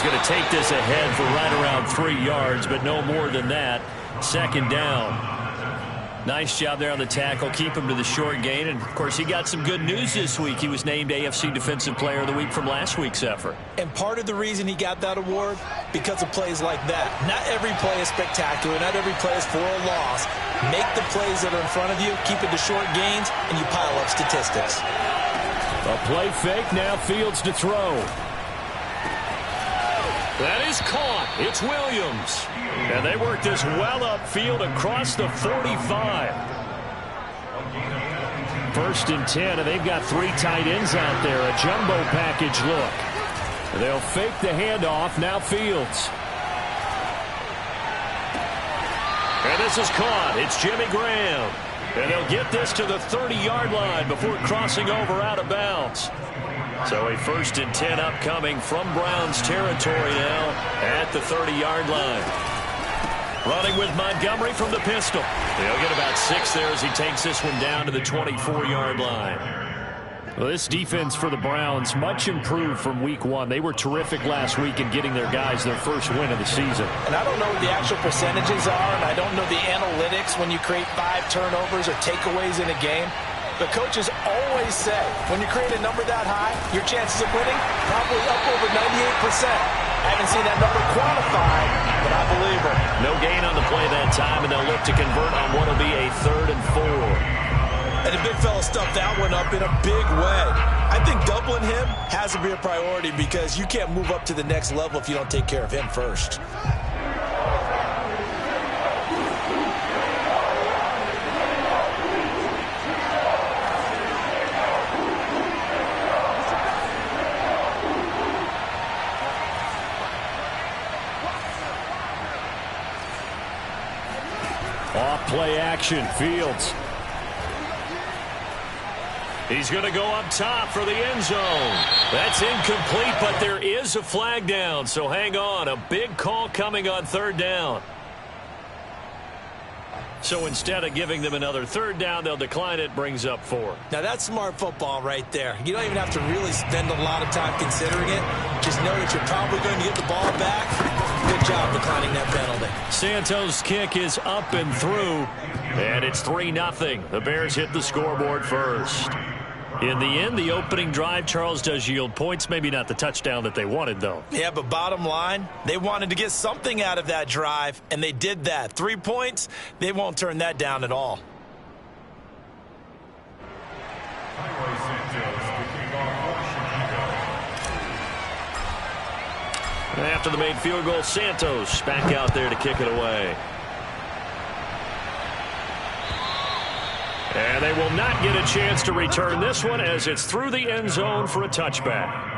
going to take this ahead for right around 3 yards, but no more than that. Second down. Nice job there on the tackle. Keep him to the short gain. And, of course, he got some good news this week. He was named AFC Defensive Player of the Week from last week's effort. And part of the reason he got that award, because of plays like that. Not every play is spectacular. Not every play is for a loss. Make the plays that are in front of you, keep it to short gains, and you pile up statistics. A play fake. Now Fields to throw. That is caught. It's Williams. And they work this well upfield across the 45. First and 10, and they've got 3 tight ends out there. A jumbo package look. They'll fake the handoff. Now Fields. And this is caught. It's Jimmy Graham. And they'll get this to the 30-yard line before crossing over out of bounds. So a first and 10 upcoming from Browns territory now at the 30-yard line. Running with Montgomery from the pistol. He'll get about 6 there as he takes this one down to the 24-yard line. Well, this defense for the Browns much improved from week 1. They were terrific last week in getting their guys their first win of the season. And I don't know what the actual percentages are, and I don't know the analytics when you create 5 turnovers or takeaways in a game. The coaches always say when you create a number that high, your chances of winning probably up over 98%. I haven't seen that number quantified, but I believe her. No gain on the play that time, and they'll look to convert on what will be a 3rd and 4. And the big fella stuffed that one up in a big way. I think doubling him has to be a priority because you can't move up to the next level if you don't take care of him first. Play action. Fields. He's going to go up top for the end zone. That's incomplete, but there is a flag down, so hang on. A big call coming on 3rd down. So instead of giving them another 3rd down, they'll decline it, brings up 4. Now that's smart football right there. You don't even have to really spend a lot of time considering it. Just know that you're probably going to get the ball back. Good job declining that penalty. Santos' kick is up and through, and it's 3-0. The Bears hit the scoreboard first. In the end, the opening drive, Charles, does yield points. Maybe not the touchdown that they wanted, though. Yeah, but bottom line, they wanted to get something out of that drive, and they did that. 3 points, they won't turn that down at all. After the made field goal, Santos back out there to kick it away. And they will not get a chance to return this one as it's through the end zone for a touchback.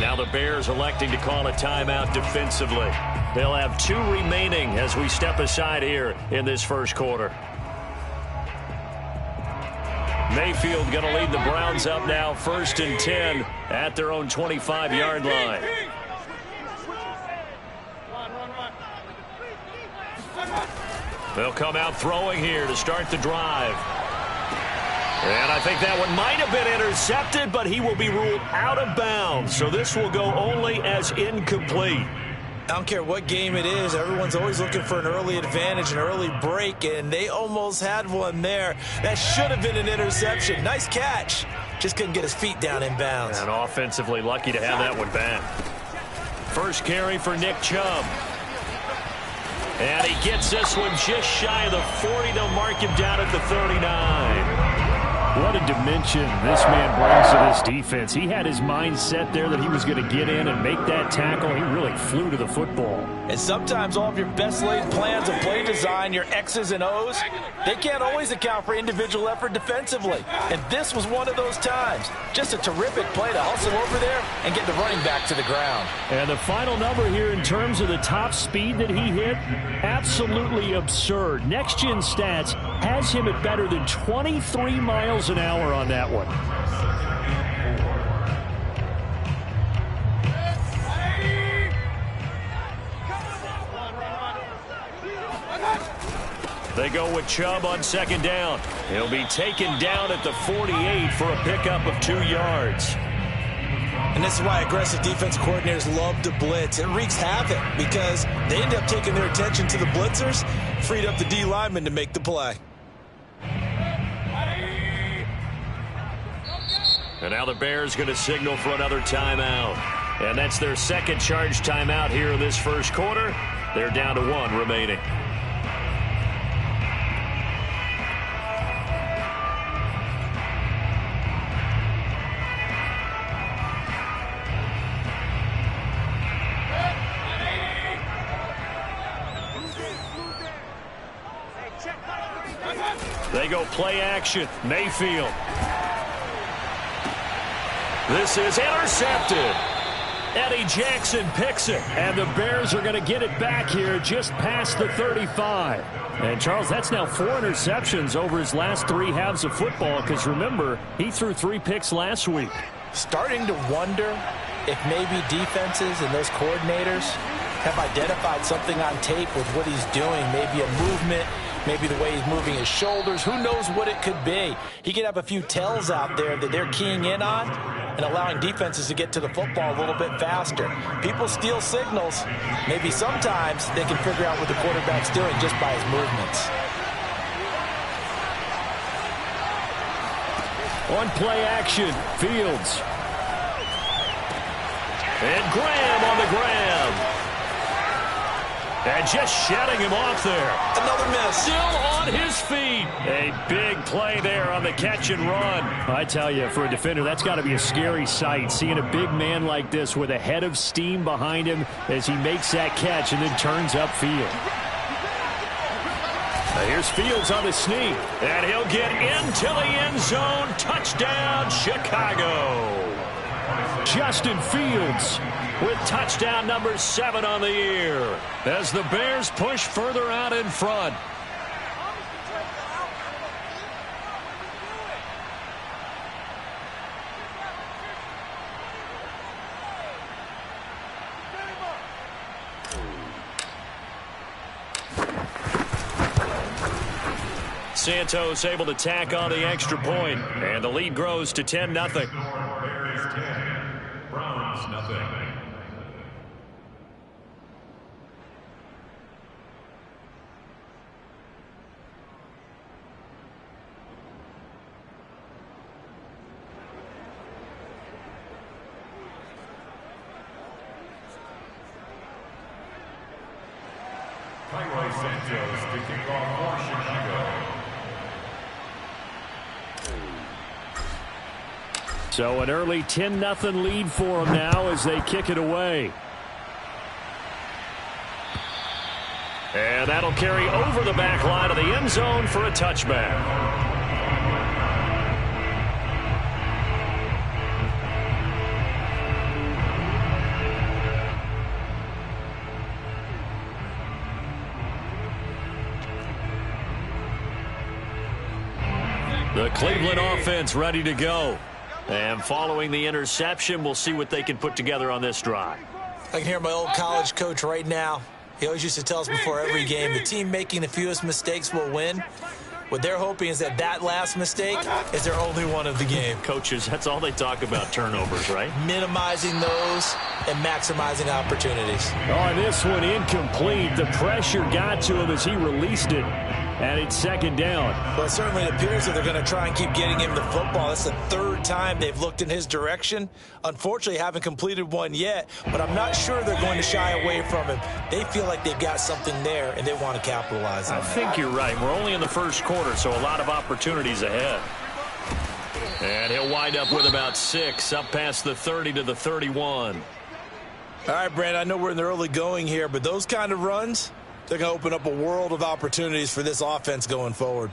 Now the Bears electing to call a timeout defensively. They'll have 2 remaining as we step aside here in this first quarter. Mayfield going to lead the Browns up now, 1st and 10 at their own 25-yard line. They'll come out throwing here to start the drive. And I think that one might have been intercepted, but he will be ruled out of bounds. So this will go only as incomplete. I don't care what game it is. Everyone's always looking for an early advantage, an early break, and they almost had one there. That should have been an interception. Nice catch. Just couldn't get his feet down in bounds. And offensively lucky to have that one back. First carry for Nick Chubb. And he gets this one just shy of the 40. They'll mark him down at the 39. What a dimension this man brings to this defense. He had his mind set there that he was going to get in and make that tackle. He really flew to the football. And sometimes all of your best laid plans of play design, your X's and O's, they can't always account for individual effort defensively. And this was one of those times. Just a terrific play to hustle over there and get the running back to the ground. And the final number here in terms of the top speed that he hit, absolutely absurd. Next Gen Stats has him at better than 23 miles an hour on that one. They go with Chubb on second down. He'll be taken down at the 48 for a pickup of 2 yards. And this is why aggressive defense coordinators love to blitz. It wreaks havoc because they end up taking their attention to the blitzers, freed up the D lineman to make the play. And now the Bears going to signal for another timeout. And that's their second charge timeout here in this first quarter. They're down to 1 remaining. They go play action. Mayfield. This is intercepted. Eddie Jackson picks it. And the Bears are going to get it back here just past the 35. And, Charles, that's now 4 interceptions over his last 3 halves of football because, remember, he threw 3 picks last week. Starting to wonder if maybe defenses and those coordinators have identified something on tape with what he's doing, maybe a movement, maybe the way he's moving his shoulders. Who knows what it could be? He could have a few tells out there that they're keying in on and allowing defenses to get to the football a little bit faster. People steal signals. Maybe sometimes they can figure out what the quarterback's doing just by his movements. On play action, Fields. And Graham on the grab. And just shutting him off there. Another miss. Still on his feet. A big play there on the catch and run. I tell you, for a defender, that's got to be a scary sight, seeing a big man like this with a head of steam behind him as he makes that catch and then turns upfield. Now here's Fields on the sneak. And he'll get into the end zone. Touchdown, Chicago. Justin Fields with touchdown number 7 on the year as the Bears push further out in front. Santos able to tack on the extra point, and the lead grows to 10-0. Bears 10, Browns nothing. Highway Santos to kick off for Chicago. So an early 10-0 lead for them now as they kick it away. And that'll carry over the back line of the end zone for a touchback. The Cleveland offense ready to go. And following the interception, we'll see what they can put together on this drive. I can hear my old college coach right now. He always used to tell us before every game, the team making the fewest mistakes will win. What they're hoping is that that last mistake is their only one of the game. Coaches, that's all they talk about, turnovers, right? Minimizing those and maximizing opportunities. Oh, this one incomplete. The pressure got to him as he released it. And it's second down. Well, it certainly appears that they're going to try and keep getting him the football. That's the 3rd time they've looked in his direction. Unfortunately, haven't completed one yet, but I'm not sure they're going to shy away from him. They feel like they've got something there, and they want to capitalize on it. I think you're right. We're only in the first quarter, so a lot of opportunities ahead. And he'll wind up with about 6, up past the 30 to the 31. All right, Brand, I know we're in the early going here, but those kind of runs, they're going to open up a world of opportunities for this offense going forward.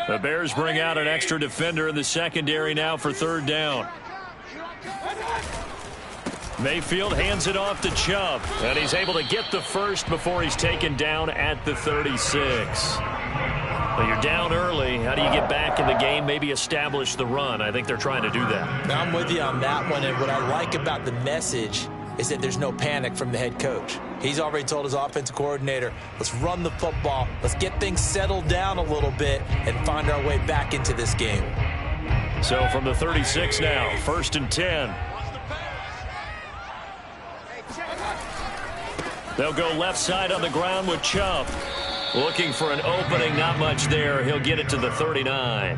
The Bears bring out an extra defender in the secondary now for 3rd down. Mayfield hands it off to Chubb, and he's able to get the first before he's taken down at the 36. Well, you're down early. How do you get back in the game, maybe establish the run? I think they're trying to do that. I'm with you on that one, and what I like about the message is that there's no panic from the head coach. He's already told his offensive coordinator, let's run the football, let's get things settled down a little bit and find our way back into this game. So from the 36 now, 1st and 10. They'll go left side on the ground with Chubb. Looking for an opening, not much there. He'll get it to the 39.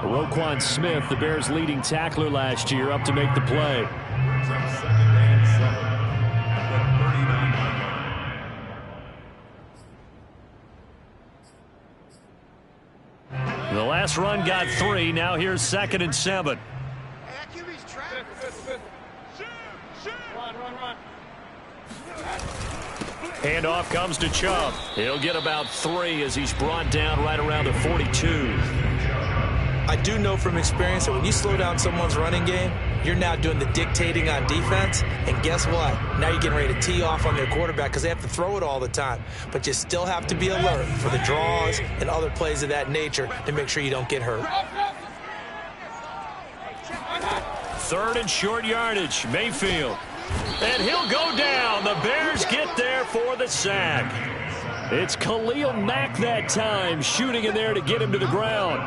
Roquan Smith, the Bears' leading tackler last year, up to make the play. The last run got 3. Now here's 2nd and 7. Handoff comes to Chubb. He'll get about 3 as he's brought down right around the 42. I do know from experience that when you slow down someone's running game, you're now doing the dictating on defense. And guess what? Now you're getting ready to tee off on their quarterback because they have to throw it all the time. But you still have to be alert for the draws and other plays of that nature to make sure you don't get hurt. 3rd and short yardage. Mayfield. And he'll go down. The Bears get there for the sack. It's Khalil Mack that time, shooting in there to get him to the ground.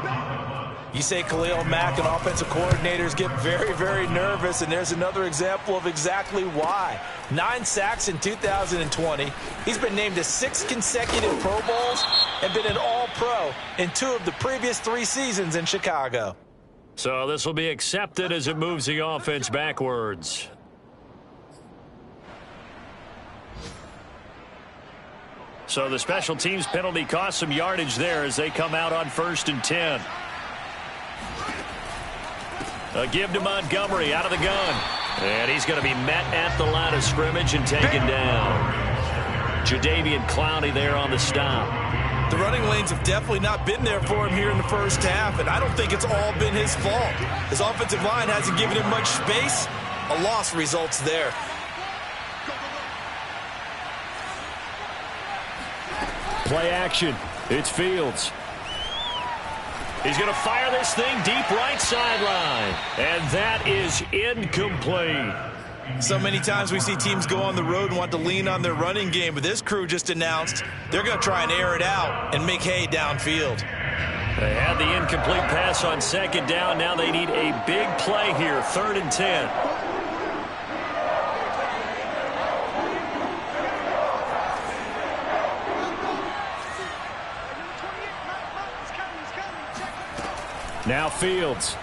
You say Khalil Mack and offensive coordinators get very, very nervous, and there's another example of exactly why. 9 sacks in 2020. He's been named to 6 consecutive Pro Bowls and been an All-Pro in 2 of the previous 3 seasons in Chicago. So this will be accepted as it moves the offense backwards. So the special teams penalty cost some yardage there as they come out on 1st and 10. A give to Montgomery out of the gun. And he's going to be met at the line of scrimmage and taken down. Jadeveon Clowney there on the stop. The running lanes have definitely not been there for him here in the first half, and I don't think it's all been his fault. His offensive line hasn't given him much space. A loss results there. Play action. It's Fields. He's going to fire this thing deep right sideline. And that is incomplete. So many times we see teams go on the road and want to lean on their running game, but this crew just announced they're going to try and air it out and make hay downfield. They had the incomplete pass on 2nd down. Now they need a big play here, 3rd and 10. Now Fields.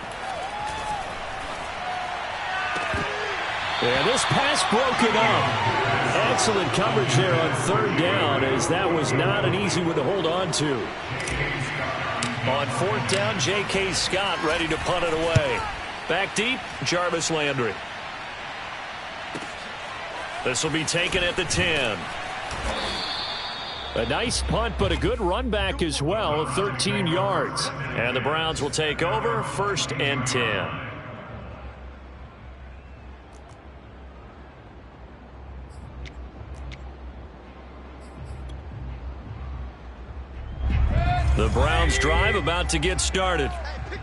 And this pass broken up. Excellent coverage there on 3rd down, as that was not an easy one to hold on to. On 4th down, J.K. Scott ready to punt it away. Back deep, Jarvis Landry. This will be taken at the 10. A nice punt, but a good run back as well, 13 yards. And the Browns will take over, 1st and 10. The Browns drive about to get started.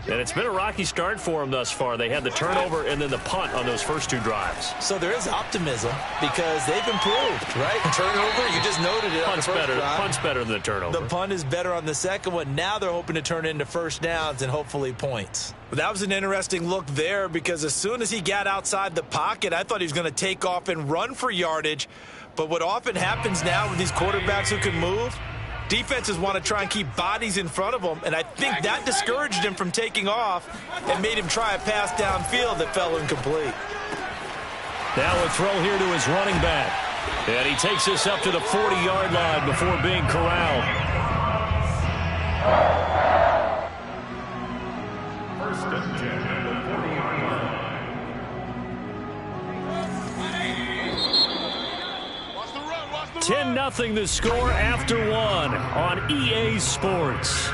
And it's been a rocky start for them thus far. They had the turnover and then the punt on those first 2 drives. So there is optimism because they've improved, right? Turnover, you just noted it. Punt's better. Punt's better than the turnover. The punt is better on the second one. Now they're hoping to turn it into 1st downs and hopefully points. But that was an interesting look there because as soon as he got outside the pocket, I thought he was going to take off and run for yardage. But what often happens now with these quarterbacks who can move, defenses want to try and keep bodies in front of them, and I think that discouraged him from taking off and made him try a pass downfield that fell incomplete. Now a throw here to his running back. And he takes this up to the 40-yard line before being corralled. 1st and 10 at the 40-yard line. 10-0 the score after 1 on EA Sports.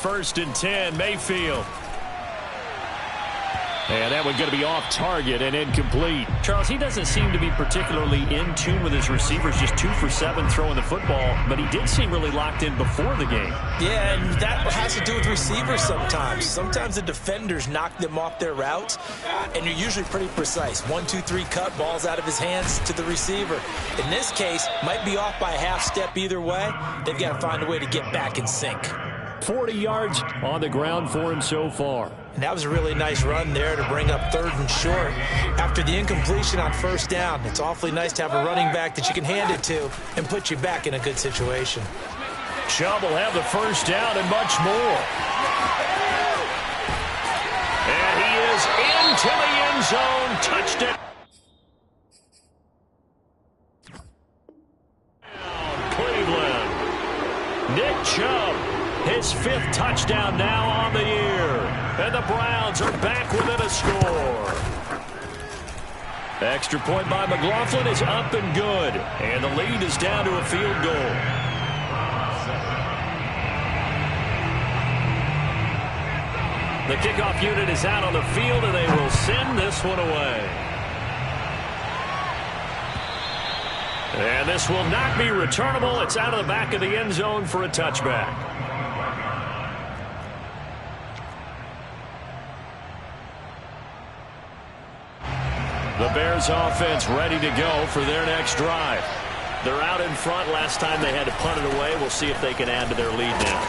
1st and 10, Mayfield. And that one going to be off target and incomplete. Charles, he doesn't seem to be particularly in tune with his receivers, just 2 for 7 throwing the football, but he did seem really locked in before the game. Yeah, and that has to do with receivers sometimes. Sometimes the defenders knock them off their routes, and you're usually pretty precise. 1, 2, 3 cut, balls out of his hands to the receiver. In this case, might be off by a half step either way. They've got to find a way to get back in sync. 40 yards on the ground for him so far. And that was a really nice run there to bring up 3rd and short. After the incompletion on 1st down, it's awfully nice to have a running back that you can hand it to and put you back in a good situation. Chubb will have the 1st down and much more. And he is into the end zone. Touchdown. Cleveland. Nick Chubb, his 5th touchdown now on the year. And the Browns are back within a score. Extra point by McLaughlin is up and good. And the lead is down to a field goal. The kickoff unit is out on the field, and they will send this one away. And this will not be returnable. It's out of the back of the end zone for a touchback. The Bears offense ready to go for their next drive. They're out in front. Last time they had to punt it away. We'll see if they can add to their lead now.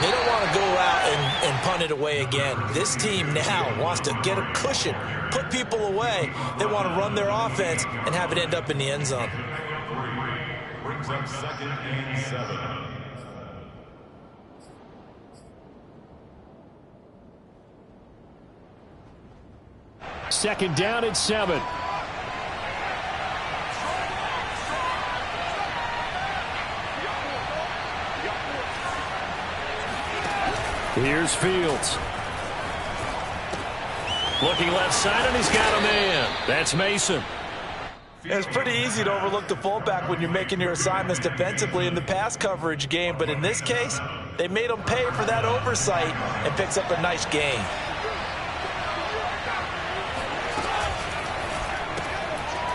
They don't want to go out and punt it away again. This team now wants to get a cushion, put people away. They want to run their offense and have it end up in the end zone. Brings up 2nd and 7. Second down at 7. Here's Fields. Looking left side, and he's got a man. That's Mason. It's pretty easy to overlook the fullback when you're making your assignments defensively in the pass coverage game, but in this case, they made him pay for that oversight and picks up a nice gain.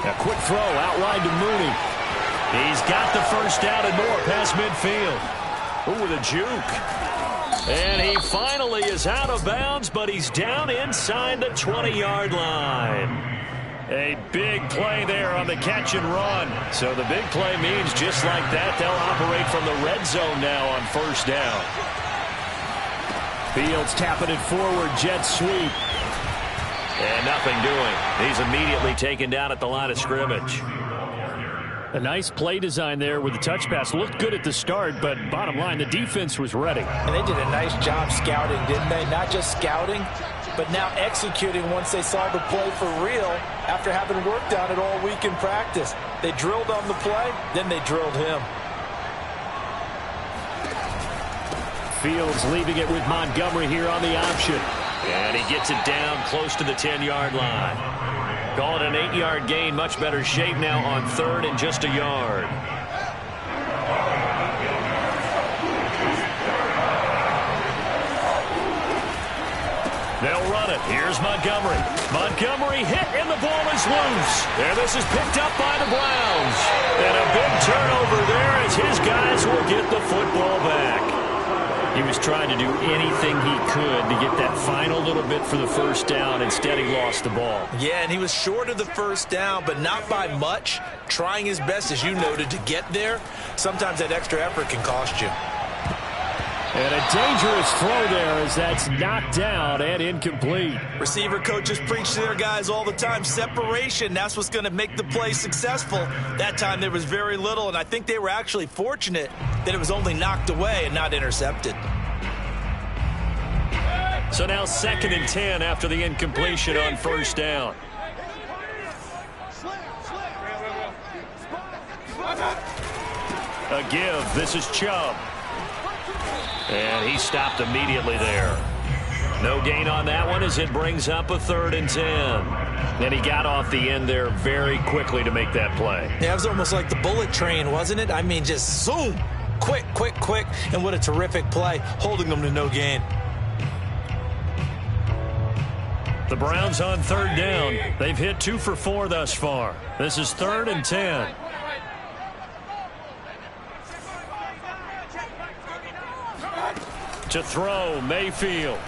A quick throw out wide to Mooney. He's got the 1st down and more past midfield. Ooh, with a juke. And he finally is out of bounds, but he's down inside the 20-yard line. A big play there on the catch and run. So the big play means just like that, they'll operate from the red zone now on 1st down. Fields tapping it forward, jet sweep. And nothing doing. He's immediately taken down at the line of scrimmage. A nice play design there with the touch pass. Looked good at the start, but bottom line, the defense was ready. And they did a nice job scouting, didn't they? Not just scouting, but now executing once they saw the play for real after having worked on it all week in practice. They drilled on the play, then they drilled him. Fields leaving it with Montgomery here on the option. And he gets it down close to the 10-yard line. Call it an 8-yard gain. Much better shape now on 3rd and just a yard. They'll run it. Here's Montgomery. Montgomery hit, and the ball is loose. And this is picked up by the Browns. And a big turnover there as his guys will get the football back. He was trying to do anything he could to get that final little bit for the 1st down. Instead, he lost the ball. Yeah, and he was short of the 1st down, but not by much. Trying his best, as you noted, to get there. Sometimes that extra effort can cost you. And a dangerous throw there as that's knocked down and incomplete. Receiver coaches preach to their guys all the time. Separation, that's what's going to make the play successful. That time there was very little, and I think they were actually fortunate that it was only knocked away and not intercepted. So now 2nd and 10 after the incompletion on 1st down. A give. This is Chubb. And he stopped immediately there. No gain on that one as it brings up a 3rd and 10. And he got off the end there very quickly to make that play. Yeah, it was almost like the bullet train, wasn't it? I mean, just zoom. Quick, quick, quick, and what a terrific play, holding them to no gain. The Browns on third down. They've hit 2 for 4 thus far. This is 3rd and 10. To throw, Mayfield.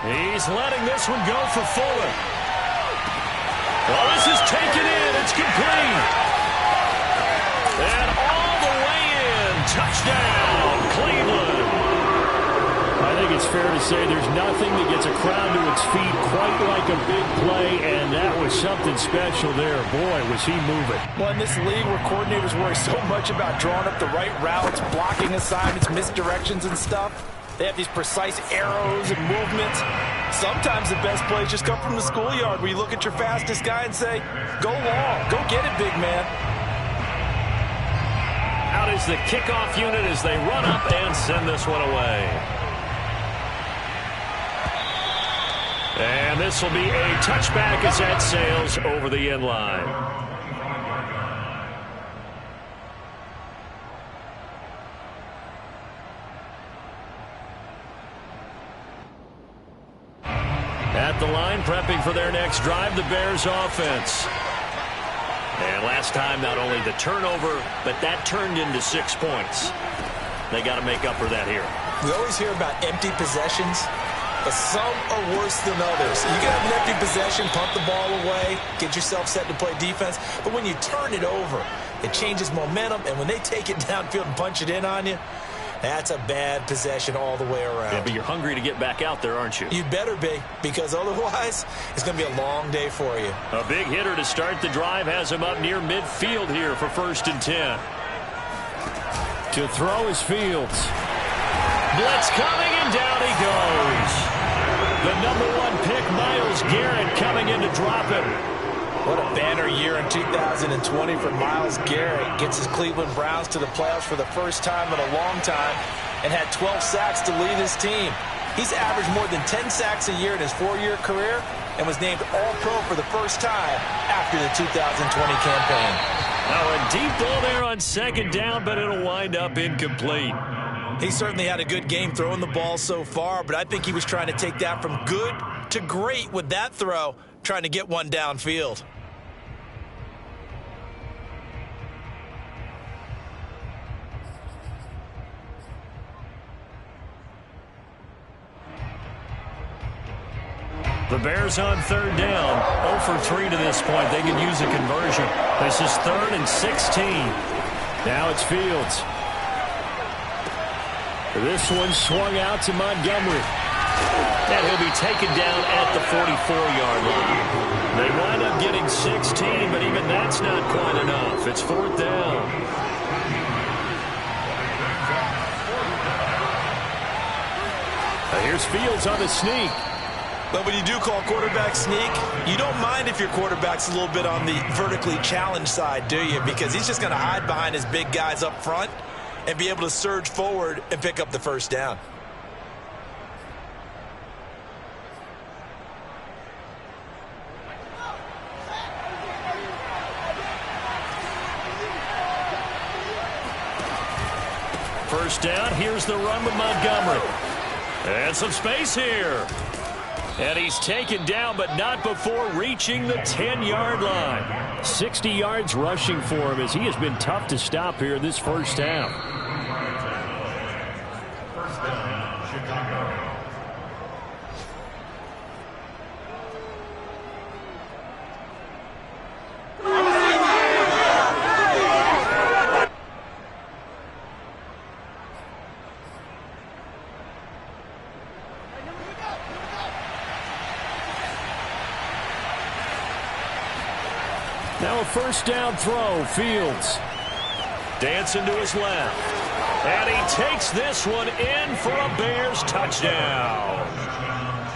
He's letting this one go for Fuller. Well, this is taken in. It's complete. And all the way in. Touchdown, Cleveland. I think it's fair to say there's nothing that gets a crowd to its feet quite like a big play, and that was something special there. Boy, was he moving. Well, in this league where coordinators worry so much about drawing up the right routes, blocking assignments, misdirections and stuff, they have these precise arrows and movements. Sometimes the best plays just come from the schoolyard where you look at your fastest guy and say, go long, go get it, big man. Out is the kickoff unit as they run up and send this one away. And this will be a touchback as that sails over the end line. At the line, prepping for their next drive, the Bears offense. And last time, not only the turnover, but that turned into 6 points. They got to make up for that here. We always hear about empty possessions, but some are worse than others. You can have an empty possession, punt the ball away, get yourself set to play defense, but when you turn it over, it changes momentum, and when they take it downfield and punch it in on you, that's a bad possession all the way around. Yeah, but you're hungry to get back out there, aren't you? You better be, because otherwise, it's going to be a long day for you. A big hitter to start the drive has him up near midfield here for 1st and 10. To throw is Fields. Blitz coming, and down he goes. The #1 pick, Myles Garrett, coming in to drop him. What a banner year in 2020 for Myles Garrett. Gets his Cleveland Browns to the playoffs for the first time in a long time and had 12 sacks to lead his team. He's averaged more than 10 sacks a year in his 4-year career and was named All-Pro for the first time after the 2020 campaign. Now a deep ball there on 2nd down, but it'll wind up incomplete. He certainly had a good game throwing the ball so far, but I think he was trying to take that from good to great with that throw, trying to get one downfield. The Bears on 3rd down, 0 for 3 to this point. They can use a conversion. This is 3rd and 16. Now it's Fields. This one swung out to Montgomery. And he'll be taken down at the 44-yard line. They wind up getting 16, but even that's not quite enough. It's 4th down. Now here's Fields on the sneak. But when you do call quarterback sneak, you don't mind if your quarterback's a little bit on the vertically challenged side, do you? Because he's just going to hide behind his big guys up front and be able to surge forward and pick up the 1st down. First down, here's the run with Montgomery. And some space here. And he's taken down, but not before reaching the 10-yard line. 60 yards rushing for him as he has been tough to stop here this first half. First down, Chicago. Now a first down throw, Fields. Dancing to his left. And he takes this one in for a Bears touchdown.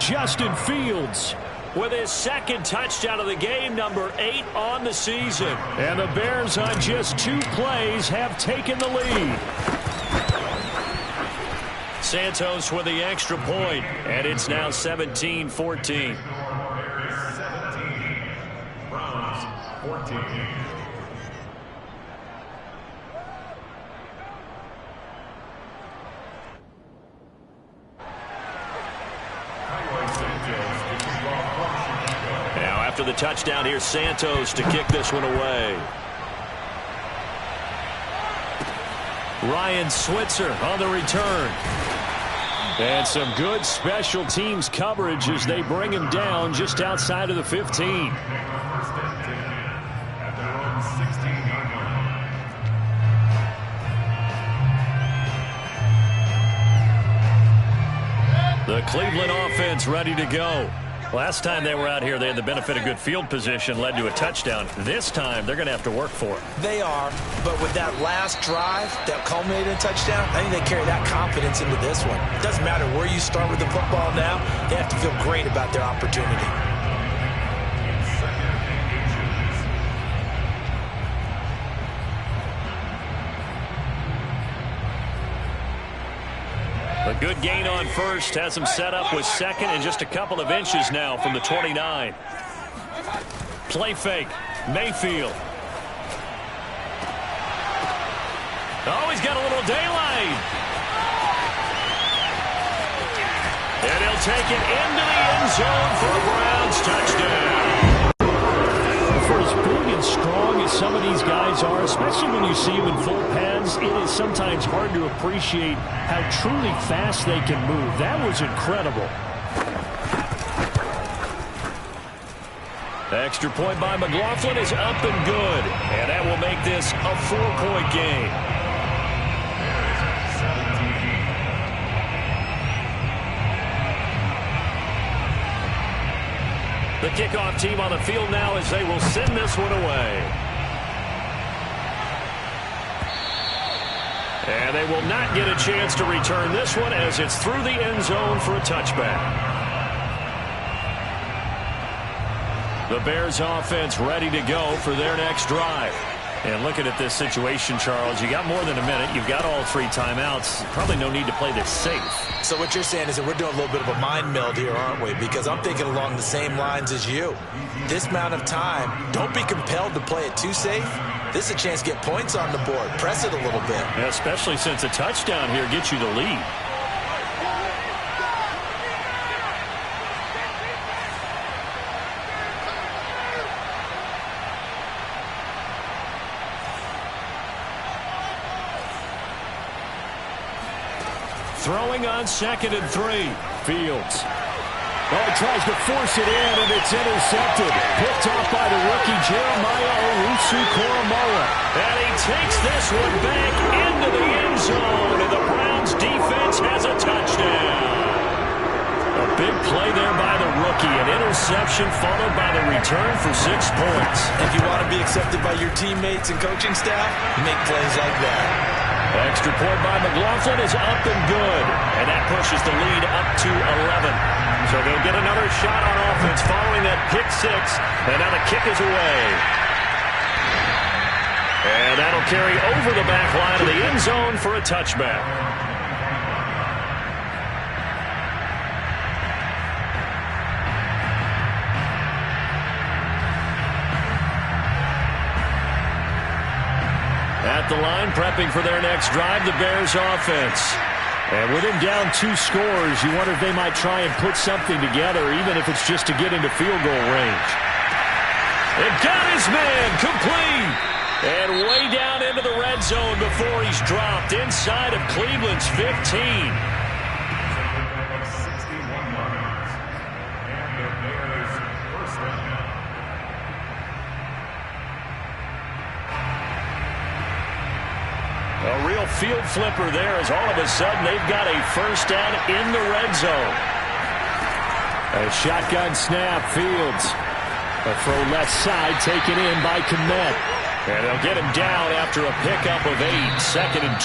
Justin Fields with his 2nd touchdown of the game, number 8 on the season. And the Bears on just 2 plays have taken the lead. Santos with the extra point, and it's now 17-14. Browns 14. after the touchdown. Here's Santos to kick this one away. Ryan Switzer on the return. And some good special teams coverage as they bring him down just outside of the 15. The Cleveland offense ready to go. Last time they were out here, they had the benefit of good field position, led to a touchdown. This time, they're going to have to work for it. They are, but with that last drive that culminated in a touchdown, I think they carry that confidence into this one. It doesn't matter where you start with the football now. They have to feel great about their opportunity. A good gain on first has him set up with second and just a couple of inches now from the 29. Play fake. Mayfield. Oh, he's got a little daylight. And he'll take it into the end zone for a Browns touchdown. For as big and strong as some of these guys are, especially when you see them in full pads, it is sometimes hard to appreciate how truly fast they can move. That was incredible. Extra point by McLaughlin is up and good. And that will make this a 4-point game. The kickoff team on the field now as they will send this one away. And they will not get a chance to return this one as it's through the end zone for a touchback. The Bears offense ready to go for their next drive. And looking at this situation, Charles, you got more than a minute. You've got all 3 timeouts. Probably no need to play this safe. So what you're saying is that we're doing a little bit of a mind meld here, aren't we? Because I'm thinking along the same lines as you. This amount of time, don't be compelled to play it too safe. This is a chance to get points on the board. Press it a little bit. Yeah, especially since a touchdown here gets you the lead. Throwing on 2nd and 3. Fields. Oh, he tries to force it in, and it's intercepted. Picked off by the rookie, Jeremiah Owusu-Koramoah. And he takes this one back into the end zone, and the Browns defense has a touchdown. A big play there by the rookie. An interception followed by the return for 6 points. If you want to be accepted by your teammates and coaching staff, make plays like that. Extra point by McLaughlin is up and good. And that pushes the lead up to 11. So they'll get another shot on offense following that pick 6. And now the kick is away. And that'll carry over the back line of the end zone for a touchback. At the line, prepping for their next drive, the Bears offense. And with him down 2 scores, you wonder if they might try and put something together, even if it's just to get into field goal range. It got his man complete. And way down into the red zone before he's dropped inside of Cleveland's 15. A real field flipper there as all of a sudden they've got a first down in the red zone. A shotgun snap, Fields. A throw left side taken in by Kmet. And they'll get him down after a pickup of 8, 2nd and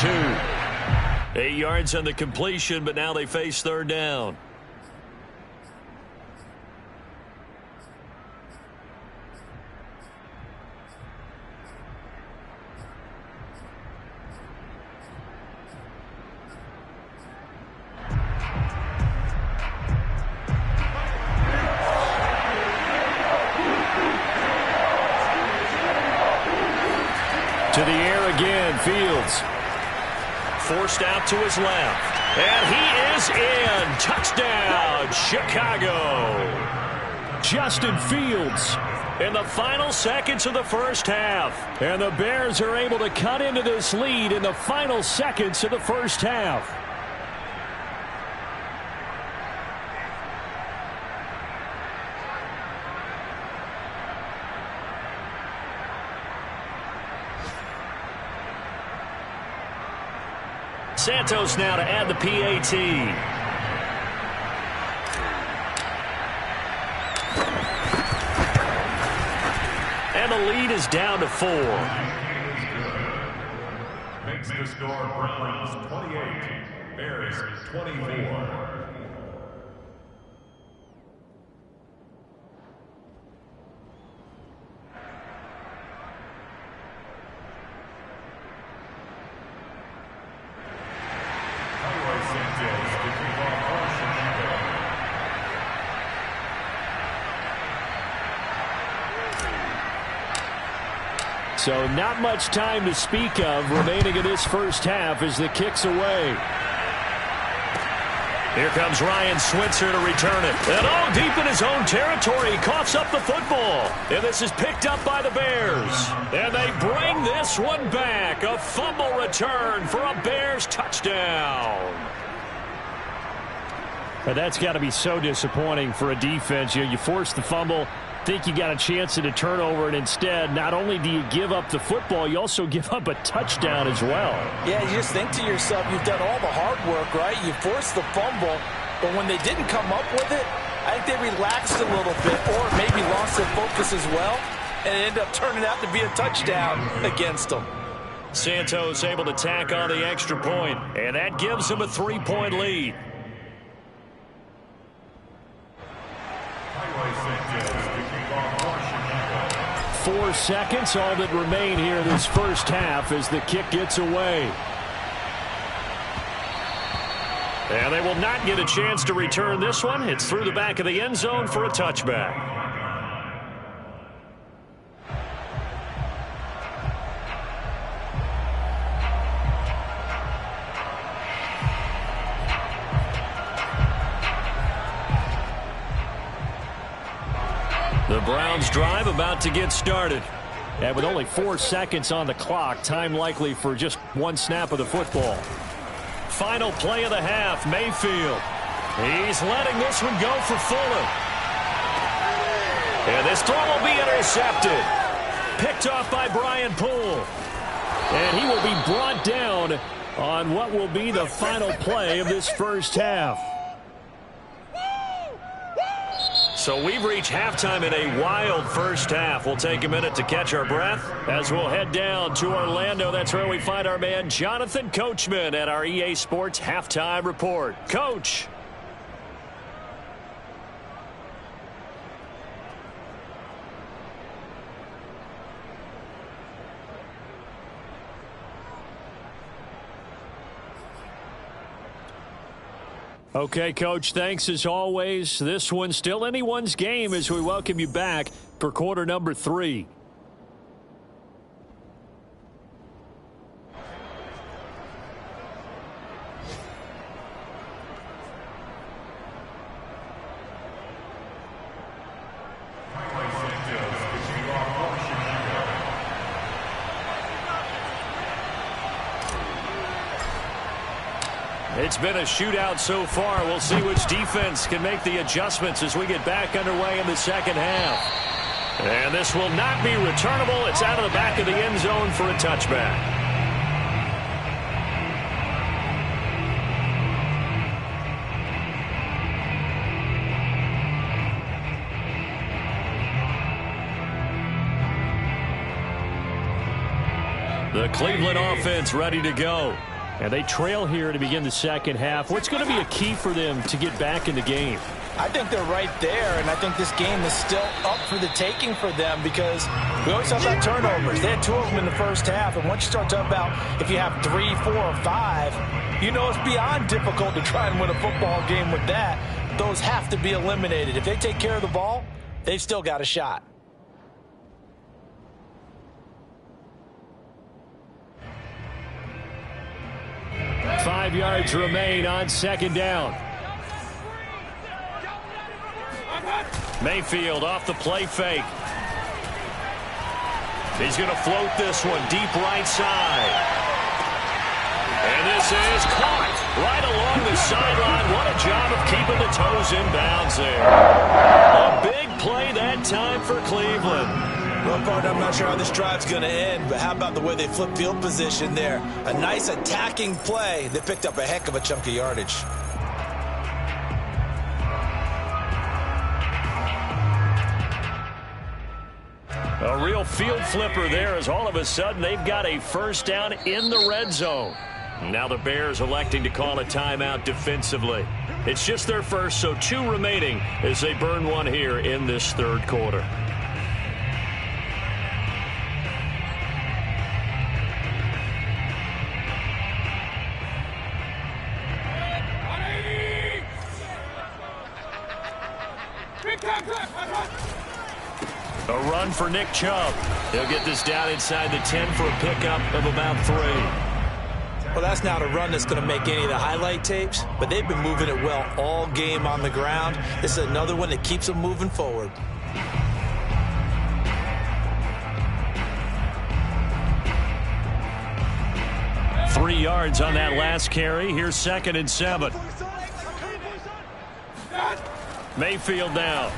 2. 8 yards on the completion, but now they face 3rd down. To the air again, Fields. Forced out to his left. And he is in. Touchdown, Chicago. Justin Fields. In the final seconds of the first half. And the Bears are able to cut into this lead in the final seconds of the first half. Santos now to add the PAT. And the lead is down to 4. Makes the score Browns 28, Bears 24. So not much time to speak of remaining in this first half as the kick's away. Here comes Ryan Switzer to return it. And all deep in his own territory, he coughs up the football. And this is picked up by the Bears. And they bring this one back. A fumble return for a Bears touchdown. But that's got to be so disappointing for a defense. You force the fumble, think you got a chance at a turnover, and instead, not only do you give up the football, you also give up a touchdown as well. Yeah, you just think to yourself, you've done all the hard work, right? You forced the fumble, but when they didn't come up with it, I think they relaxed a little bit or maybe lost their focus as well, and it ended up turning out to be a touchdown against them. Santos able to tack on the extra point, and that gives them a 3-point lead. 4 seconds, all that remain here this first half as the kick gets away. And they will not get a chance to return this one. It's through the back of the end zone for a touchback. The Browns drive about to get started. And with only 4 seconds on the clock, time likely for just one snap of the football. Final play of the half, Mayfield. He's letting this one go for Fuller. And this throw will be intercepted. Picked off by Brian Poole. And he will be brought down on what will be the final play of this first half. So we've reached halftime in a wild first half. We'll take a minute to catch our breath as we'll head down to Orlando. That's where we find our man Jonathan Coachman at our EA Sports Halftime Report. Coach. Okay, Coach, thanks as always. This one's still anyone's game as we welcome you back for quarter number 3. It's been a shootout so far. We'll see which defense can make the adjustments as we get back underway in the second half. And this will not be returnable. It's out of the back of the end zone for a touchback. The Cleveland offense ready to go. And they trail here to begin the second half. What's going to be a key for them to get back in the game? I think they're right there, and I think this game is still up for the taking for them because we always talk about turnovers. They had 2 of them in the first half, and once you start talking about if you have 3, 4, or 5, you know it's beyond difficult to try and win a football game with that. Those have to be eliminated. If they take care of the ball, they've still got a shot. Five yards remain on second down. Mayfield off the play fake. He's going to float this one deep right side. And this is caught right along the sideline. What a job of keeping the toes in bounds there. A big play that time for Cleveland. Well, partner, I'm not sure how this drive's going to end, but how about the way they flip field position there? A nice attacking play that picked up a heck of a chunk of yardage. A real field flipper there as all of a sudden they've got a first down in the red zone. Now the Bears electing to call a timeout defensively. It's just their first, so 2 remaining as they burn one here in this third quarter. A run for Nick Chubb. He'll get this down inside the 10 for a pickup of about 3. Well, that's not a run that's going to make any of the highlight tapes, but they've been moving it well all game on the ground. This is another one that keeps them moving forward. Three yards on that last carry. Here's 2nd and 7. Mayfield now.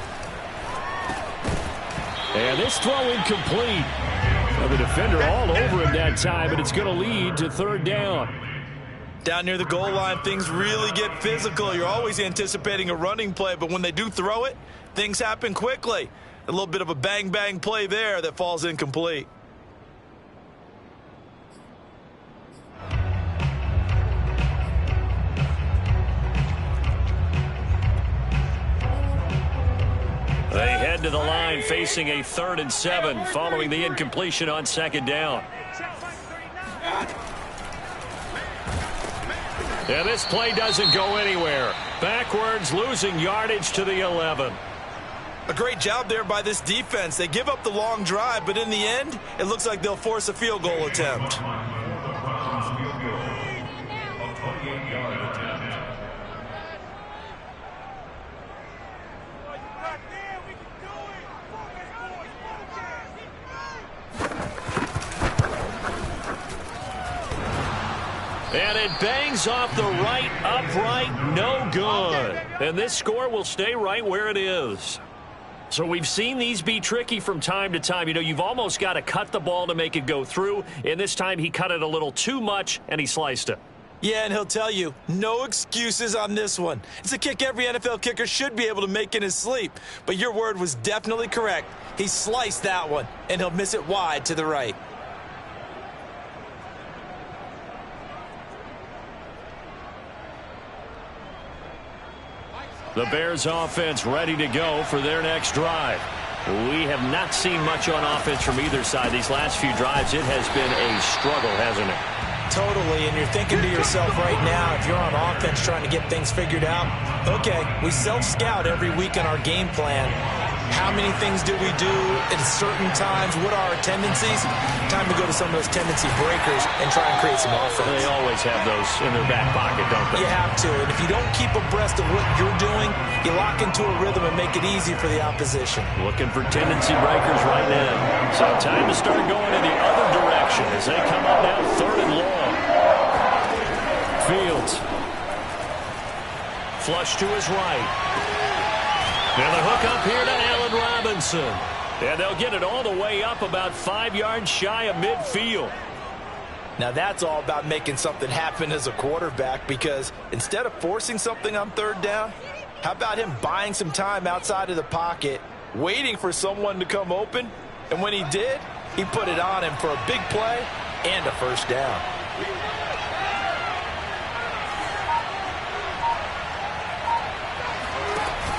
And this throw incomplete. Well, the defender all over him that time, but it's going to lead to 3rd down. Down near the goal line, things really get physical. You're always anticipating a running play, but when they do throw it, things happen quickly. A little bit of a bang-bang play there that falls incomplete. They head to the line facing a 3rd and 7 following the incompletion on 2nd down. And this play doesn't go anywhere. Backwards, losing yardage to the 11. A great job there by this defense. They give up the long drive, but in the end, it looks like they'll force a field goal attempt. And it bangs off the right upright, no good. And this score will stay right where it is. So we've seen these be tricky from time to time. You know, you've almost got to cut the ball to make it go through. And this time he cut it a little too much, and he sliced it. Yeah, and he'll tell you, no excuses on this one. It's a kick every NFL kicker should be able to make in his sleep. But your word was definitely correct. He sliced that one, and he'll miss it wide to the right. The Bears offense ready to go for their next drive. We have not seen much on offense from either side. These last few drives, it has been a struggle, hasn't it? Totally, and you're thinking to yourself right now, if you're on offense trying to get things figured out, okay, we self-scout every week in our game plan. How many things do we do at certain times? What are our tendencies? Time to go to some of those tendency breakers and try and create some offense. They always have those in their back pocket, don't they? You have to, and if you don't keep abreast of what you're doing, you lock into a rhythm and make it easy for the opposition. Looking for tendency breakers right now. So time to start going in the other direction as they come up now 3rd and long. Fields. Flush to his right. And the hook up here to Allen Robinson. And they'll get it all the way up about 5 yards shy of midfield. Now that's all about making something happen as a quarterback, because instead of forcing something on 3rd down, how about him buying some time outside of the pocket, waiting for someone to come open, and when he did, he put it on him for a big play and a first down.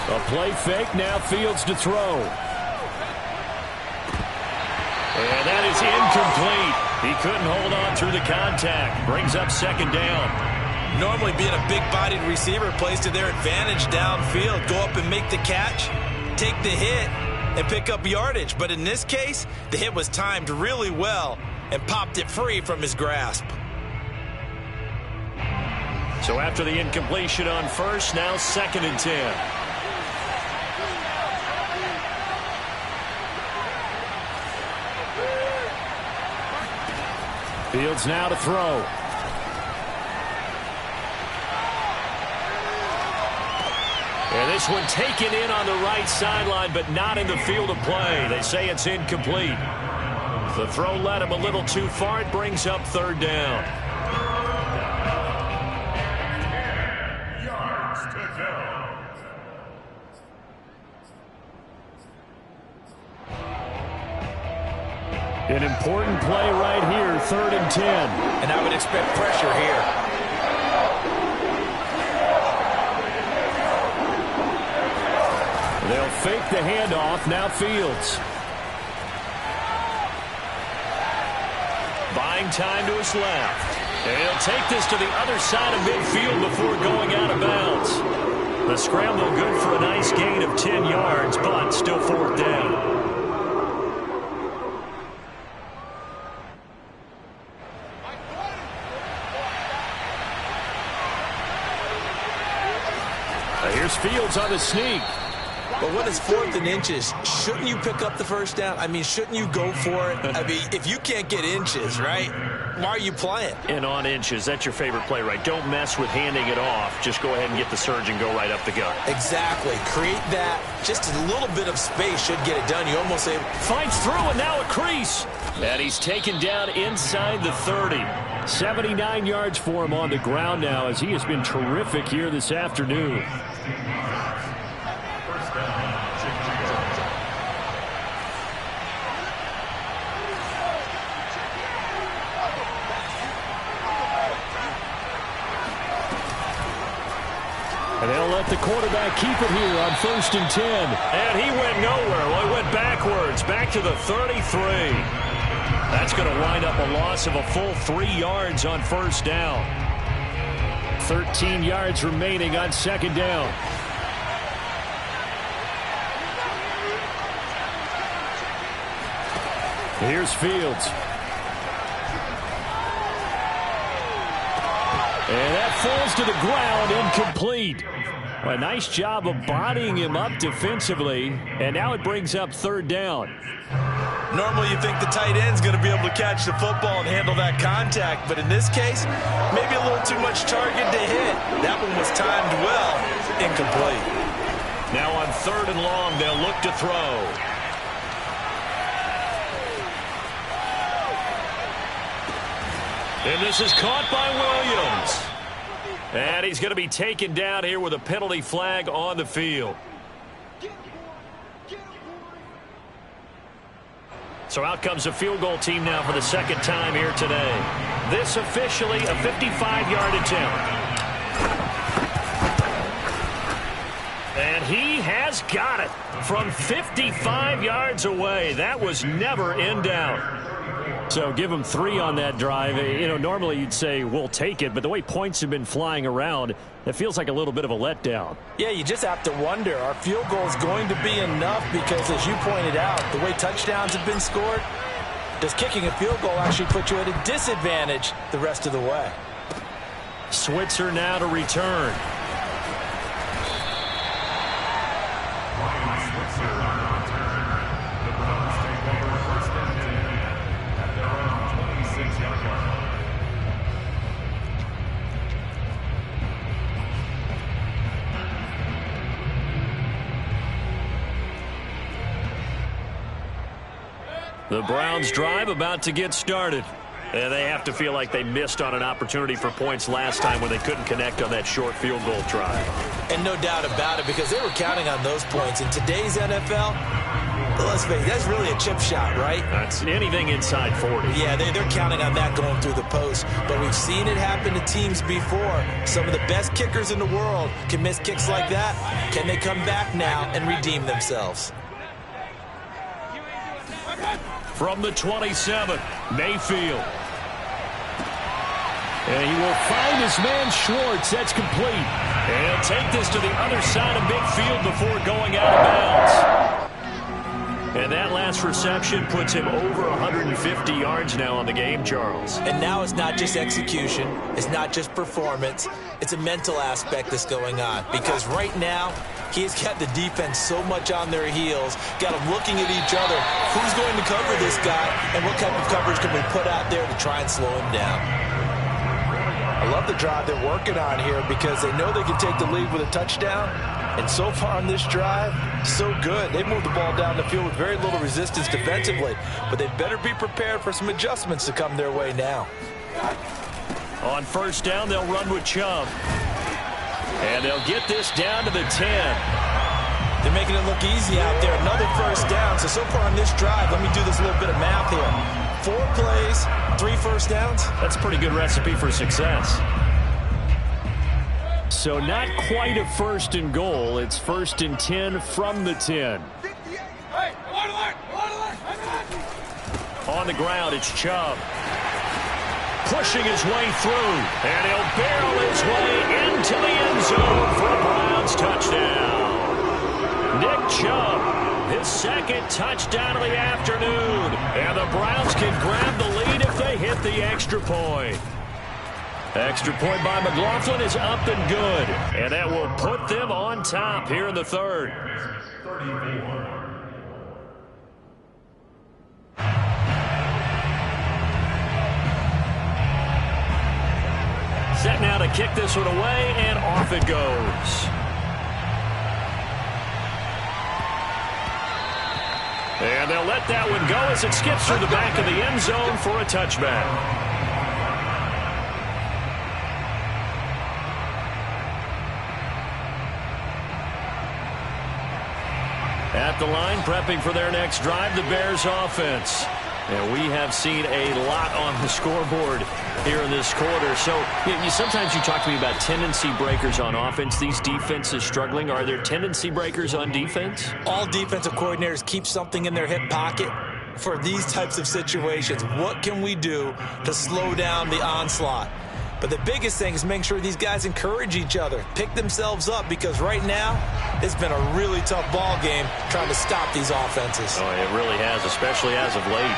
A play fake, now Fields to throw. And that is incomplete. He couldn't hold on through the contact. Brings up 2nd down. Normally being a big-bodied receiver plays to their advantage downfield. Go up and make the catch, take the hit, and pick up yardage. But in this case, the hit was timed really well and popped it free from his grasp. So after the incompletion on first, now 2nd and 10. Fields now to throw. And this one taken in on the right sideline, but not in the field of play. They say it's incomplete. The throw led him a little too far. It brings up third down. Yards to go. An important play right here, 3rd and 10. And I would expect pressure here. They'll fake the handoff. Now Fields. Buying time to his left. And he'll take this to the other side of midfield before going out of bounds. The scramble good for a nice gain of 10 yards, but still 4th down. Here's Fields on the sneak. But when it's 4th and inches, shouldn't you pick up the first down? I mean, shouldn't you go for it? I mean, if you can't get inches, right, why are you playing? And on inches, that's your favorite play, right? Don't mess with handing it off. Just go ahead and get the surge and go right up the gut. Exactly. Create that. Just a little bit of space should get it done. You almost say... Finds through, and now a crease. And he's taken down inside the 30. 79 yards for him on the ground now, as he has been terrific here this afternoon. And they'll let the quarterback keep it here on 1st and 10. And he went nowhere. Well, he went backwards, back to the 33. That's going to wind up a loss of a full 3 yards on 1st down. 13 yards remaining on 2nd down. Here's Fields. And that falls to the ground, incomplete. A nice job of bodying him up defensively, and now it brings up 3rd down. Normally you think the tight end's going to be able to catch the football and handle that contact, but in this case, maybe a little too much target to hit. That one was timed well, incomplete. Now on 3rd and long, they'll look to throw. And this is caught by Williams. And he's going to be taken down here with a penalty flag on the field. So out comes the field goal team now for the 2nd time here today. This officially a 55-yard attempt. And he has got it from 55 yards away. That was never in doubt. So give him 3 on that drive. You know, normally you'd say, we'll take it, but the way points have been flying around, it feels like a little bit of a letdown. Yeah, you just have to wonder, our field goal is going to be enough because, as you pointed out, the way touchdowns have been scored, does kicking a field goal actually put you at a disadvantage the rest of the way? Switzer now to return. The Browns drive about to get started. And they have to feel like they missed on an opportunity for points last time when they couldn't connect on that short field goal try. And no doubt about it, because they were counting on those points. In today's NFL, let's face it, that's really a chip shot, right? That's anything inside 40. Yeah, they're counting on that going through the post. But we've seen it happen to teams before. Some of the best kickers in the world can miss kicks like that. Can they come back now and redeem themselves? From the 27, Mayfield. And he will find his man Schwartz. That's complete. And he'll take this to the other side of midfield before going out of bounds. And that last reception puts him over 150 yards now on the game, Charles. And now it's not just execution. It's not just performance. It's a mental aspect that's going on. Because right now, he's got the defense so much on their heels, got them looking at each other. Who's going to cover this guy, and what type of coverage can we put out there to try and slow him down? I love the drive they're working on here because they know they can take the lead with a touchdown. And so far on this drive, so good. They moved the ball down the field with very little resistance defensively, but they better be prepared for some adjustments to come their way now. On first down, they'll run with Chubb. And they'll get this down to the 10. They're making it look easy out there. Another first down. So far on this drive, let me do this little bit of math here. 4 plays, 3 first downs. That's a pretty good recipe for success. So not quite a first and goal. It's first and 10 from the 10. On the ground, it's Chubb. Pushing his way through. And he'll barrel his way into the end zone for a Browns touchdown. Nick Chubb, his second touchdown of the afternoon. And the Browns can grab the lead if they hit the extra point. Extra point by McLaughlin is up and good. And that will put them on top here in the third. 34. Set now to kick this one away, and off it goes. And they'll let that one go as it skips through the back of the end zone for a touchback. At the line, prepping for their next drive, the Bears offense. And we have seen a lot on the scoreboard here in this quarter. So sometimes you talk to me about tendency breakers on offense. These defenses struggling. Are there tendency breakers on defense? All defensive coordinators keep something in their hip pocket for these types of situations. What can we do to slow down the onslaught? But the biggest thing is make sure these guys encourage each other, pick themselves up, because right now it's been a really tough ball game trying to stop these offenses. Oh, it really has, especially as of late.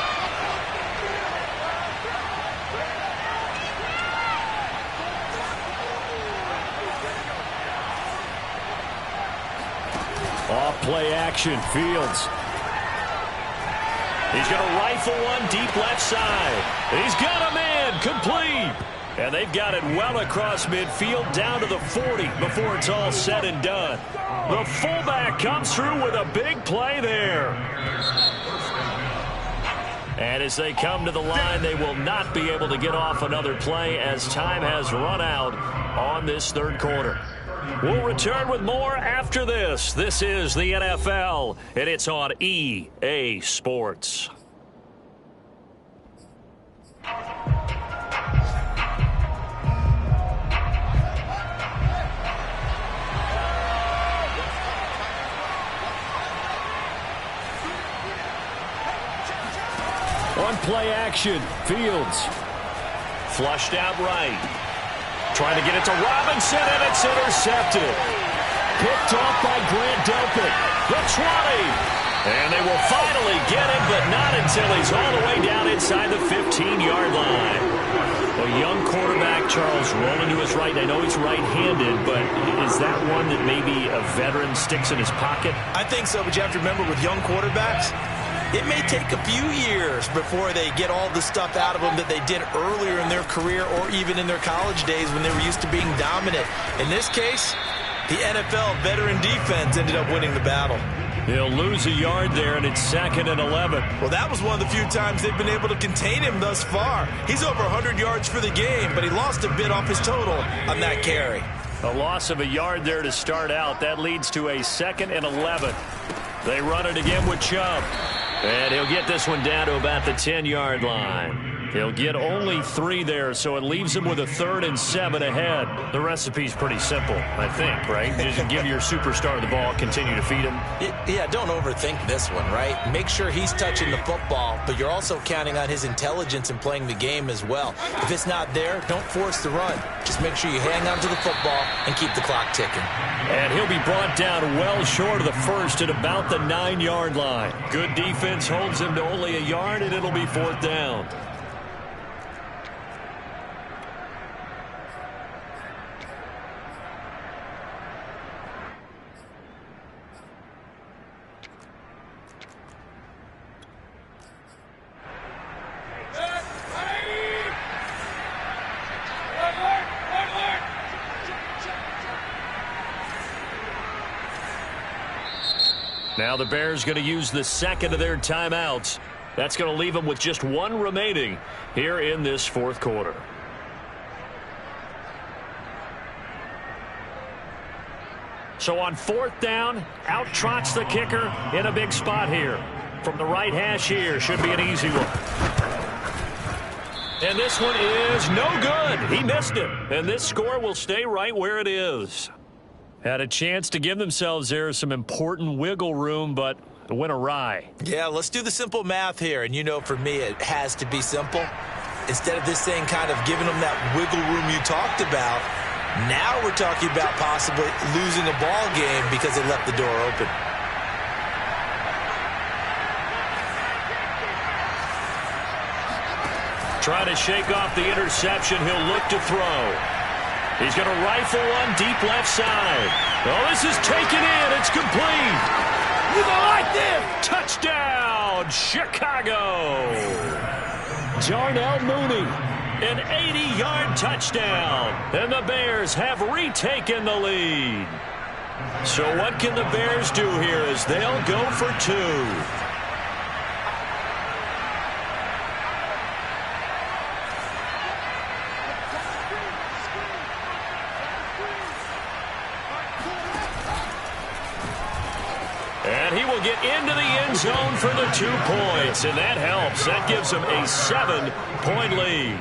Off play action, Fields. He's going to rifle one deep left side. He's got a man, complete. And they've got it well across midfield down to the 40 before it's all said and done. The fullback comes through with a big play there. And as they come to the line, they will not be able to get off another play as time has run out on this third quarter. We'll return with more after this. This is the NFL, and it's on EA Sports. On play action, Fields. Flushed out right. Trying to get it to Robinson, and it's intercepted. Picked off by Grant Delpit. The 20. And they will finally get him, but not until he's all the way down inside the 15-yard line. A young quarterback, Charles, rolling to his right. I know he's right-handed, but is that one that maybe a veteran sticks in his pocket? I think so, but you have to remember with young quarterbacks, it may take a few years before they get all the stuff out of them that they did earlier in their career or even in their college days when they were used to being dominant. In this case, the NFL veteran defense ended up winning the battle. They'll lose a yard there, and it's 2nd and 11. Well, that was one of the few times they've been able to contain him thus far. He's over 100 yards for the game, but he lost a bit off his total on that carry. A loss of a yard there to start out. That leads to a 2nd and 11. They run it again with Chubb. And he'll get this one down to about the 10-yard line. He'll get only 3 there, so it leaves him with a 3rd and 7 ahead. The recipe's pretty simple, I think, right? Just give your superstar the ball, continue to feed him. Yeah, don't overthink this one, right? Make sure he's touching the football, but you're also counting on his intelligence in playing the game as well. If it's not there, don't force the run. Just make sure you hang on to the football and keep the clock ticking. And he'll be brought down well short of the first at about the 9-yard line. Good defense holds him to only a yard, and it'll be 4th down. Now the Bears going to use the second of their timeouts. That's going to leave them with just 1 remaining here in this 4th quarter. So on 4th down, out trots the kicker in a big spot here. From the right hash here, should be an easy one. And this one is no good. He missed it. And this score will stay right where it is. Had a chance to give themselves there some important wiggle room, but it went awry. Yeah, let's do the simple math here. And you know, for me, it has to be simple. Instead of this thing kind of giving them that wiggle room you talked about, now we're talking about possibly losing a ball game because they left the door open. Trying to shake off the interception. He'll look to throw. He's going to rifle one deep left side. Oh, this is taken in. It's complete. You go like this. Touchdown, Chicago. Darnell Mooney, an 80-yard touchdown. And the Bears have retaken the lead. So what can the Bears do here as they'll go for 2? And he will get into the end zone for the 2 points, and that helps. That gives him a 7-point lead.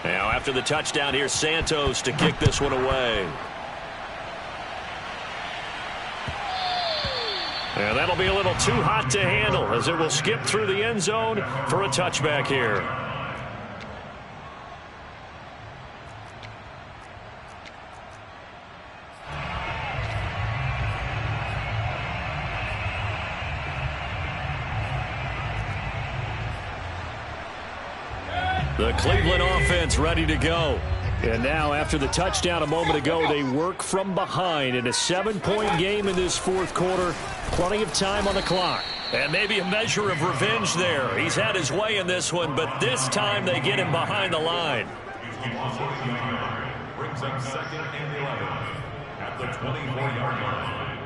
Now after the touchdown, here's Santos to kick this one away. And that'll be a little too hot to handle as it will skip through the end zone for a touchback here. The Cleveland offense ready to go. And now, after the touchdown a moment ago, they work from behind in a 7-point game in this 4th quarter. Plenty of time on the clock. And maybe a measure of revenge there. He's had his way in this one, but this time they get him behind the line. Brings up 2nd and 11 at the 24-yard line.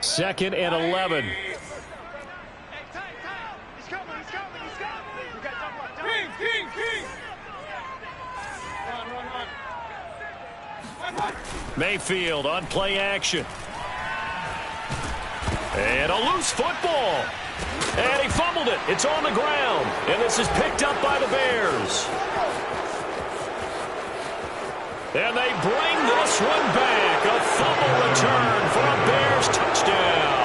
Second and 11. Mayfield on play action. And a loose football. And he fumbled it. It's on the ground. And this is picked up by the Bears. And they bring this one back. A fumble return for a Bears touchdown.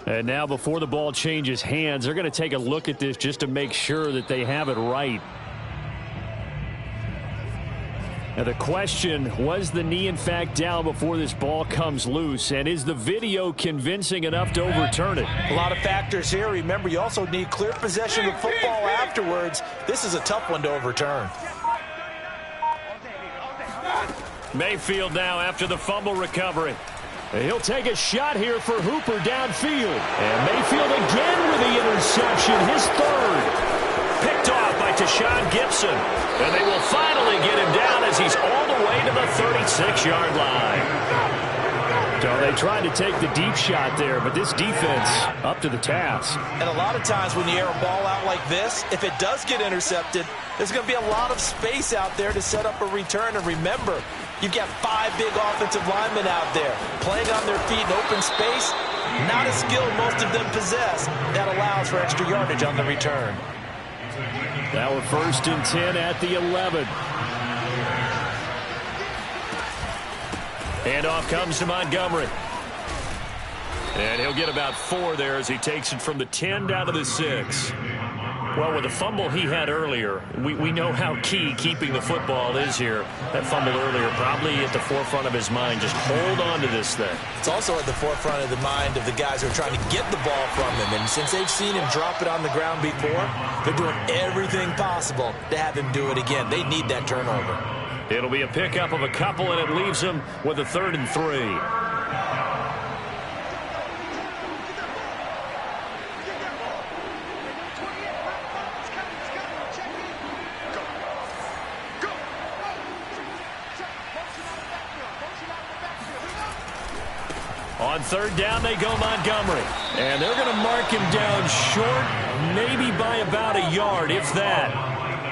And now before the ball changes hands, they're going to take a look at this just to make sure that they have it right. Now the question, was the knee in fact down before this ball comes loose? And is the video convincing enough to overturn it? A lot of factors here. Remember, you also need clear possession of football afterwards. This is a tough one to overturn. Mayfield now after the fumble recovery. He'll take a shot here for Hooper downfield. And Mayfield again with the interception, his 3rd. Picked off by Tashawn Gibson. And they will finally get him down as he's all the way to the 36-yard line. So they tried to take the deep shot there, but this defense up to the task. And a lot of times when you air a ball out like this, if it does get intercepted, there's going to be a lot of space out there to set up a return. And remember, you've got 5 big offensive linemen out there playing on their feet in open space. Not a skill most of them possess. That allows for extra yardage on the return. Now we're 1st and 10 at the 11. Handoff comes to Montgomery. And he'll get about 4 there as he takes it from the 10 down to the 6. Well, with the fumble he had earlier, we know how key keeping the football is here. That fumble earlier probably at the forefront of his mind. Just hold on to this thing. It's also at the forefront of the mind of the guys who are trying to get the ball from him. And since they've seen him drop it on the ground before, they're doing everything possible to have him do it again. They need that turnover. It'll be a pickup of a couple, and it leaves him with a 3rd and 3. On 3rd down, they go Montgomery. And they're going to mark him down short, maybe by about a yard, if that.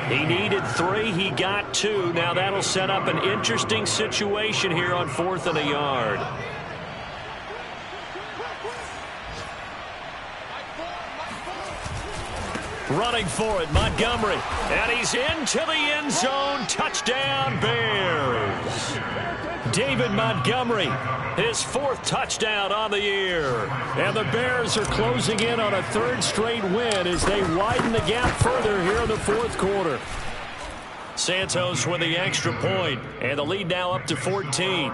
He needed 3. He got 2. Now that'll set up an interesting situation here on 4th and a yard. Running for it, Montgomery. And he's into the end zone. Touchdown, Bears. David Montgomery, his 4th touchdown on the year. And the Bears are closing in on a 3rd straight win as they widen the gap further here in the 4th quarter. Santos with the extra point, and the lead now up to 14.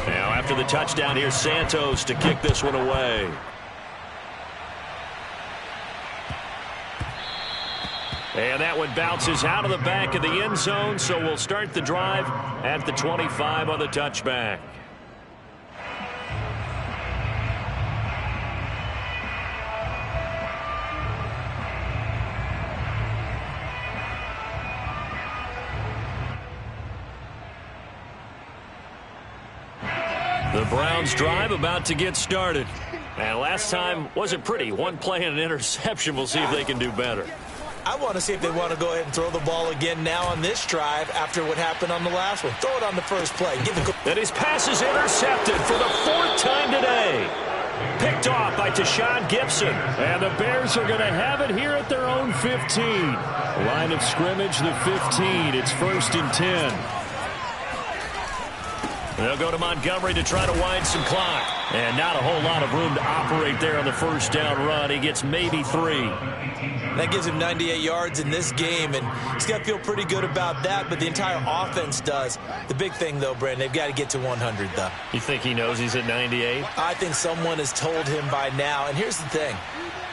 Now after the touchdown, here's Santos to kick this one away. And that one bounces out of the back of the end zone, so we'll start the drive at the 25 on the touchback. The Browns drive about to get started. And last time wasn't pretty. 1 play and an interception. We'll see if they can do better. I want to see if they want to go ahead and throw the ball again now on this drive after what happened on the last one. Throw it on the first play. And his pass is intercepted for the 4th time today. Picked off by Tashawn Gibson. And the Bears are going to have it here at their own 15. Line of scrimmage, the 15. It's 1st and 10. They'll go to Montgomery to try to wind some clock. And not a whole lot of room to operate there on the 1st down run. He gets maybe 3. That gives him 98 yards in this game, and he's got to feel pretty good about that, but the entire offense does. The big thing, though, Brandon, they've got to get to 100, though. You think he knows he's at 98? I think someone has told him by now, and here's the thing.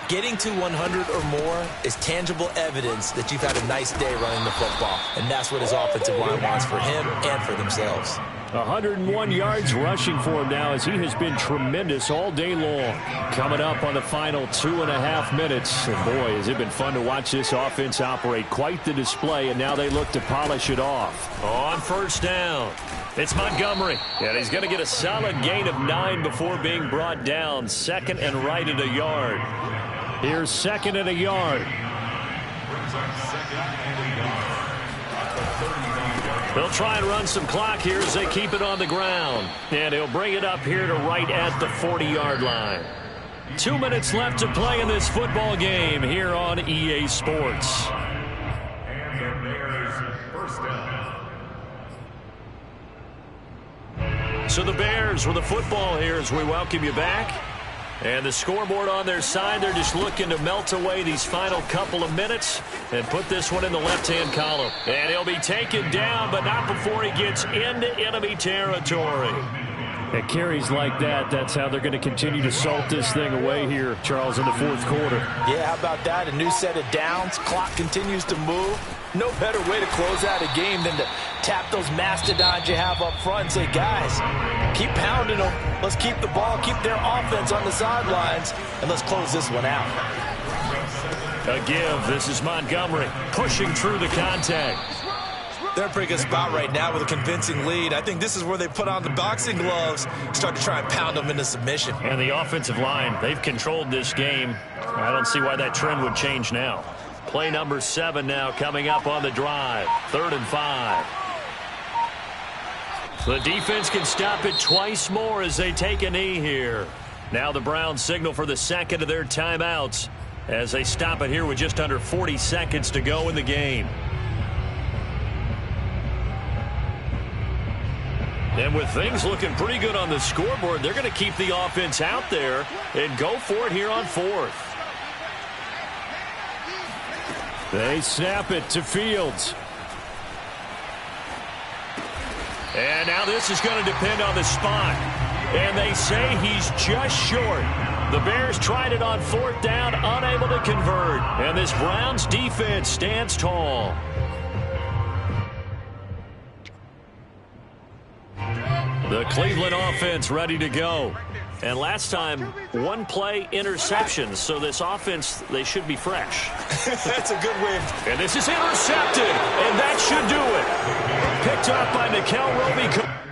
Getting to 100 or more is tangible evidence that you've had a nice day running the football, and that's what his offensive line wants for him and for themselves. 101 yards rushing for him now as he has been tremendous all day long. Coming up on the final 2.5 minutes. And boy, has it been fun to watch this offense operate. Quite the display, and now they look to polish it off. On 1st down, it's Montgomery. And he's going to get a solid gain of 9 before being brought down. 2nd and right at a yard. Here's 2nd and a yard. They'll try and run some clock here as they keep it on the ground. And he'll bring it up here to right at the 40-yard line. 2 minutes left to play in this football game here on EA Sports. And the Bears first down. So the Bears with the football here as we welcome you back. And the scoreboard on their side, they're just looking to melt away these final couple of minutes and put this one in the left-hand column. And he'll be taken down, but not before he gets into enemy territory. At carries like that, that's how they're going to continue to salt this thing away here, Charles, in the 4th quarter. Yeah, how about that? A new set of downs. Clock continues to move. No better way to close out a game than to tap those mastodons you have up front and say, guys, keep pounding them. Let's keep the ball, keep their offense on the sidelines, and let's close this one out. A give. This is Montgomery pushing through the contact. They're in a pretty good spot right now with a convincing lead. I think this is where they put on the boxing gloves, start to try and pound them into submission. And the offensive line, they've controlled this game. I don't see why that trend would change now. Play number 7 now coming up on the drive. 3rd and 5. The defense can stop it twice more as they take a knee here. Now the Browns signal for the second of their timeouts as they stop it here with just under 40 seconds to go in the game. And with things looking pretty good on the scoreboard, they're going to keep the offense out there and go for it here on 4th. They snap it to Fields. And now this is going to depend on the spot. And they say he's just short. The Bears tried it on 4th down, unable to convert. And this Browns defense stands tall. The Cleveland offense ready to go. And last time, 1 play interceptions. So this offense, they should be fresh. That's a good win. And this is intercepted. And that should do it. Picked up by Nikel Roby.